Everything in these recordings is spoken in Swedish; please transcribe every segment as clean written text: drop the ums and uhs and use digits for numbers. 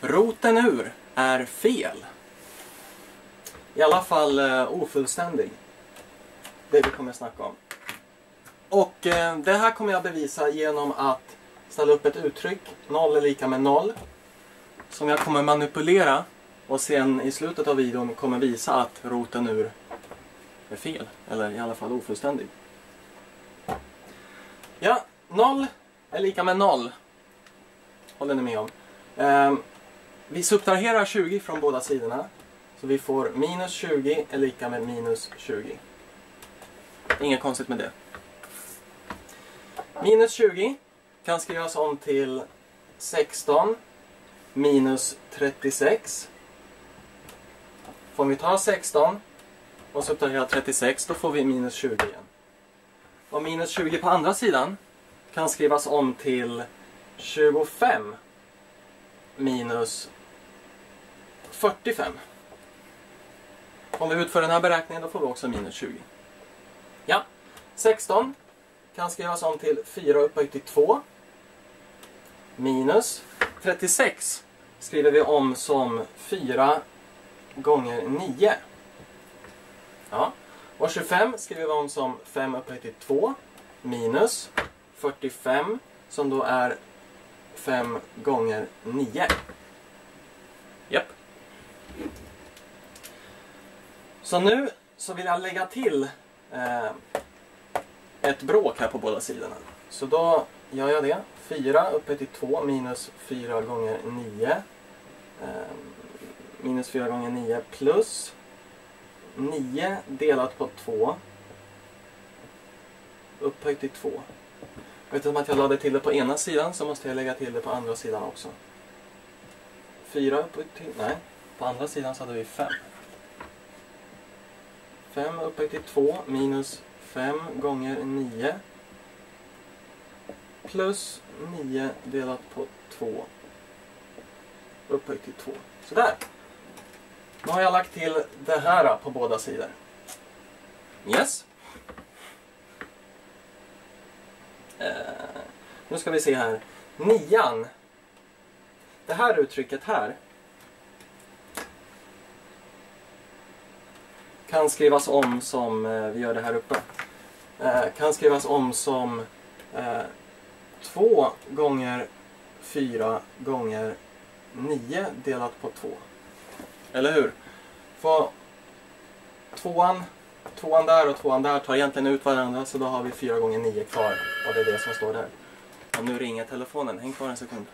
Roten ur är fel. I alla fall ofullständig. Det vi kommer att snacka om. Och det här kommer jag bevisa genom att ställa upp ett uttryck. 0 är lika med 0. Som jag kommer manipulera. Och sen i slutet av videon kommer visa att roten ur är fel. Eller i alla fall ofullständig. Ja, 0 är lika med 0. Håller ni med om? Vi subtraherar 20 från båda sidorna. Så vi får minus 20 är lika med minus 20. Inget konstigt med det. Minus 20 kan skrivas om till 16 minus 36. Om vi tar 16 och subtraherar 36, då får vi minus 20 igen. Och minus 20 på andra sidan kan skrivas om till 25 minus 45. Om vi utför den här beräkningen, då får vi också minus 20. Ja, 16 kan skrivas om till 4 upphöjt till 2. Minus 36 skriver vi om som 4 gånger 9. Ja. Och 25 skriver vi om som 5 upphöjt till 2. Minus 45 som då är 5 gånger 9. Japp. Så nu så vill jag lägga till ett bråk här på båda sidorna. Så då gör jag det. 4 upphöjt till 2 minus 4 gånger 9. Minus 4 gånger 9 plus 9 delat på 2 upphöjt till 2. Eftersom att jag lade till det på ena sidan så måste jag lägga till det på andra sidan också. 4 upphöjt till... Nej, på andra sidan så hade vi 5. 5 upphöjt till 2 minus 5 gånger 9 plus 9 delat på 2 upphöjt till 2. Sådär. Nu har jag lagt till det här på båda sidor. Yes. Nu ska vi se här. 9. Det här uttrycket här kan skrivas om som, vi gör det här uppe, kan skrivas om som 2 gånger 4 gånger 9 delat på 2. Eller hur? För tvåan där och tvåan där tar egentligen ut varandra, så då har vi 4 gånger 9 kvar. Och det är det som står där. Och nu ringer telefonen. Häng kvar en sekund.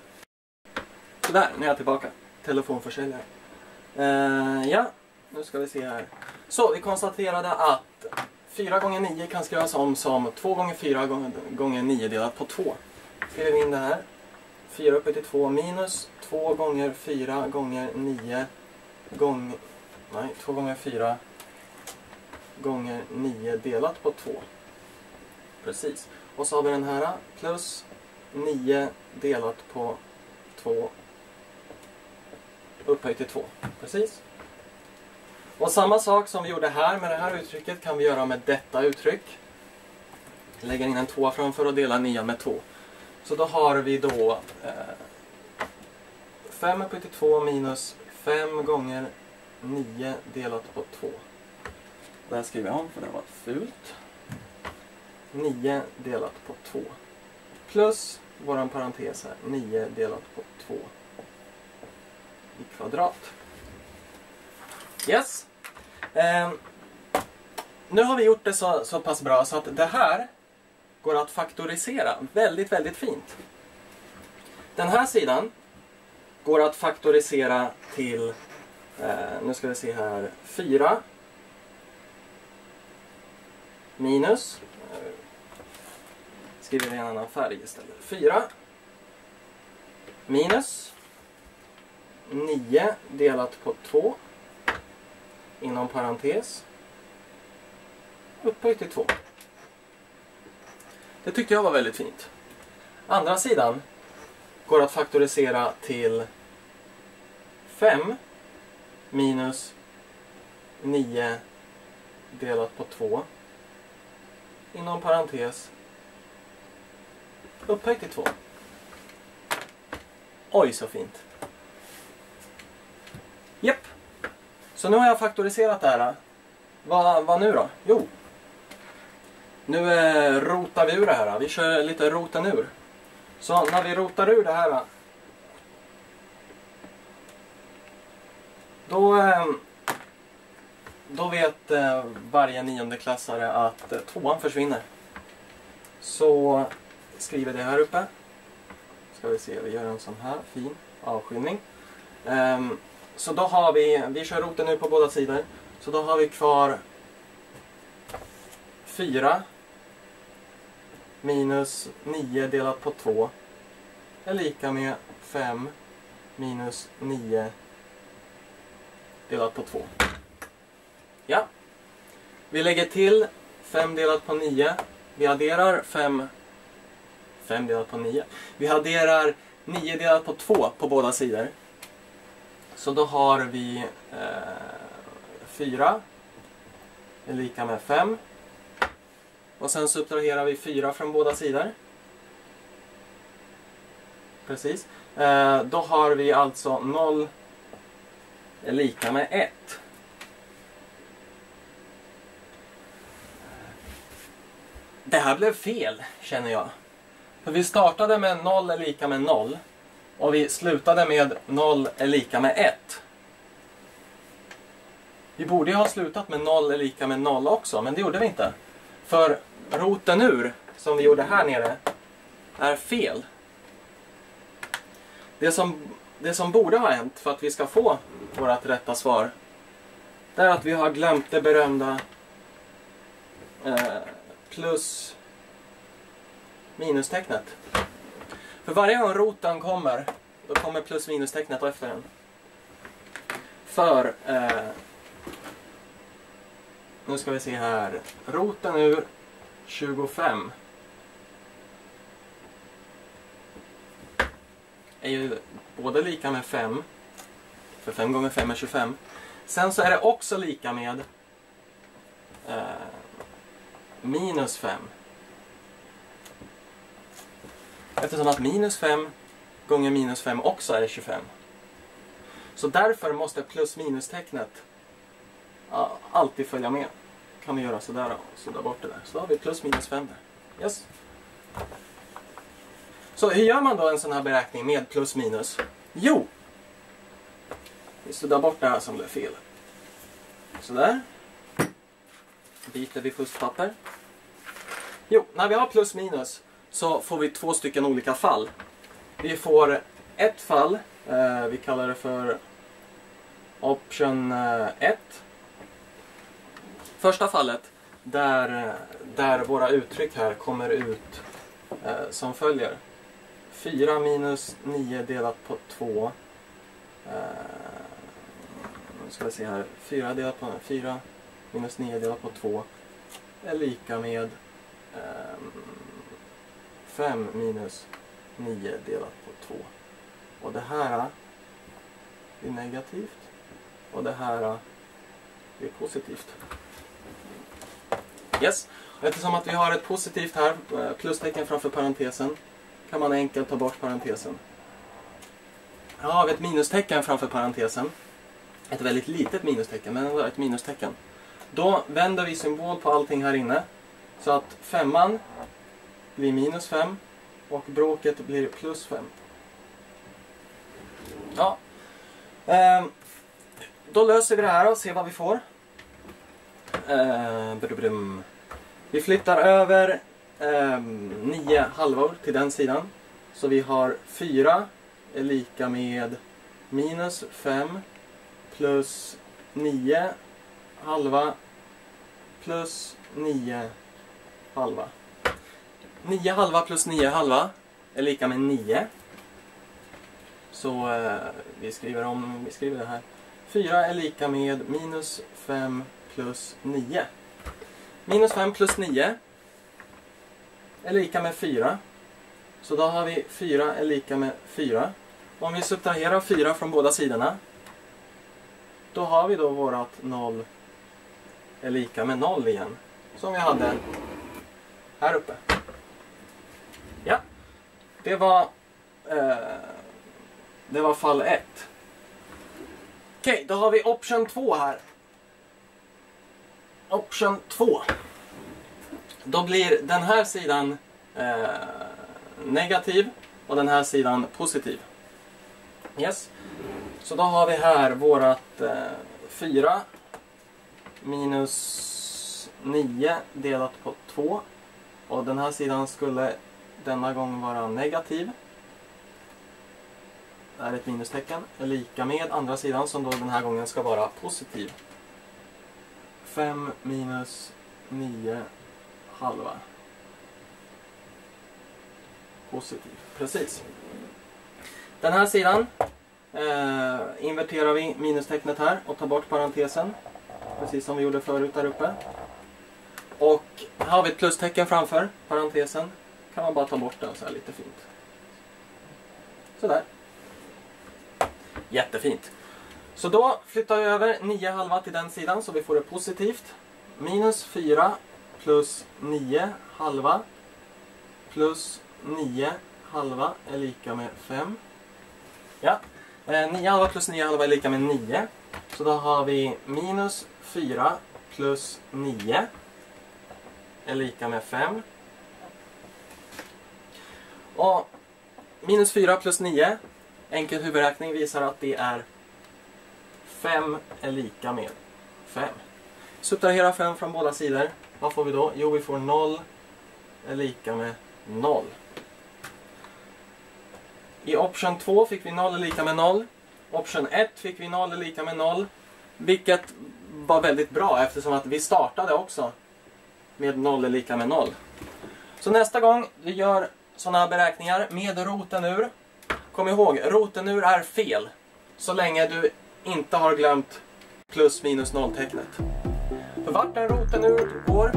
Sådär, nu är jag tillbaka. Telefonförsäljare. Ja, nu ska vi se här. Så, vi konstaterade att 4 gånger 9 kan skrivas om som 2 gånger 4 gånger 9 delat på 2. Skriver vi in det här. 4 upphöjt till 2 minus 2 gånger 4 gånger 9 2 gånger 4 gånger 9 delat på 2. Precis. Och så har vi den här plus 9 delat på 2 upphöjt till 2. Precis. Och samma sak som vi gjorde här med det här uttrycket kan vi göra med detta uttryck. Lägga in en 2 framför och dela 9 med 2. Så då har vi då 5 upphöjt till 2 minus 5 gånger 9 delat på 2. Det här skriver jag om för det var fult. 9 delat på 2. Plus våran parentes här. 9 delat på 2 i kvadrat. Yes. Nu har vi gjort det så pass bra så att det här går att faktorisera väldigt, väldigt fint. Den här sidan går att faktorisera till, nu ska vi se här, 4 minus, skriver vi en annan färg istället, 4 minus 9 delat på 2 inom parentes upphöjt till 2. Det tyckte jag var väldigt fint. Andra sidan går att faktorisera till 5 minus 9 delat på 2 inom parentes upphöjt till 2. Oj, så fint. Japp. Så nu har jag faktoriserat det här. Vad nu då? Jo. Nu rotar vi ur det här. Vi kör lite roten ur. Så när vi rotar ur det här. Då vet varje niondeklassare att tvåan försvinner. Så skriver det här uppe. Ska vi se, vi gör en sån här fin avskiljning. Så då har vi kör roten nu på båda sidor. Så då har vi kvar 4 minus 9 delat på 2 är lika med 5 minus 9 delat på 2. Ja. Vi lägger till 5 delat på 9. Vi adderar 5 delat på 9. Vi adderar 9 delat på 2 på båda sidor. Så då har vi 4 är lika med 5. Och sen subtraherar vi 4 från båda sidor. Precis. Då har vi alltså 0 är lika med 1. Det här blev fel, känner jag. För vi startade med 0 är lika med 0. Och vi slutade med 0 är lika med 1. Vi borde ju ha slutat med 0 är lika med 0 också, men det gjorde vi inte. För roten ur, som vi gjorde här nere, är fel. Det som borde ha hänt för att vi ska få vårt rätta svar, det är att vi har glömt det berömda plus minustecknet. För varje gång roten kommer, då kommer plus minustecknet efter den. För nu ska vi se här. Roten ur 25 är ju både lika med 5. För 5 gånger 5 är 25. Sen så är det också lika med minus 5. Eftersom att minus 5 gånger minus 5 också är 25. Så därför måste plus minustecknet alltid följa med. Kan vi göra sådär och sådär bort det där. Så har vi plus minus 5 där. Yes. Så hur gör man då en sån här beräkning med plus minus? Jo! Vi suddar bort det här som blev fel. Sådär. Byter vi fuskpapper. Jo, när vi har plus minus så får vi 2 stycken olika fall. Vi får ett fall, vi kallar det för option 1. Första fallet där våra uttryck här kommer ut som följer. 4 minus 9 delat på 2. Nu ska vi se här. 4 minus 9 delat på 2 är lika med 5 minus 9 delat på 2. Och det här är negativt. Och det här är positivt. Yes. Eftersom att vi har ett positivt här, plustecken framför parentesen, kan man enkelt ta bort parentesen. Här har vi ett minustecken framför parentesen. Ett väldigt litet minustecken, men ändå ett minustecken. Då vänder vi symbol på allting här inne. Så att 5 blir minus 5 och bråket blir plus 5. Ja. Då löser vi det här och ser vad vi får. Vi flyttar över 9 halvor till den sidan. Så vi har 4 är lika med minus 5 plus 9 halva plus 9 halva. 9 halva plus 9 halva är lika med 9. Så vi skriver det här. 4 är lika med minus 5 plus 9. Minus 5 plus 9 är lika med 4. Så då har vi 4 är lika med 4. Om vi subtraherar 4 från båda sidorna, då har vi då vårat 0 är lika med 0 igen. Som vi hade här uppe. Ja, det var fall 1. Okej, då har vi option 2 här. Option 2. Då blir den här sidan negativ och den här sidan positiv. Yes. Så då har vi här vårat 4 minus 9 delat på 2. Och den här sidan skulle denna gång vara negativ. Det är ett minustecken. Lika med andra sidan som då den här gången ska vara positiv. 5 minus 9 halva. Positiv. Precis. Den här sidan inverterar vi minustecknet här och tar bort parentesen. Precis som vi gjorde förut där uppe. Och här har vi ett plustecken framför parentesen. Kan man bara ta bort den så här lite fint. Sådär. Jättefint. Så då flyttar vi över 9 halva till den sidan så vi får det positivt. Minus 4 plus 9 halva plus 9 halva är lika med 5. Ja, 9 halva plus 9 halva är lika med 9. Så då har vi minus 4 plus 9 är lika med 5. Och minus 4 plus 9, enkel huvudräkning visar att det är 5 är lika med 5. Subtrahera 5 från båda sidor. Vad får vi då? Jo, vi får 0 är lika med 0. I option 2 fick vi 0 är lika med 0. Option 1 fick vi 0 är lika med 0. Vilket var väldigt bra eftersom att vi startade också med 0 är lika med 0. Så nästa gång du gör sådana här beräkningar med roten ur. Kom ihåg, roten ur är fel. Så länge du inte har glömt plus minus noll-tecknet. För vart den roten ur går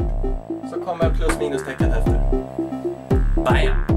så kommer plus minus tecknet efter. Bam!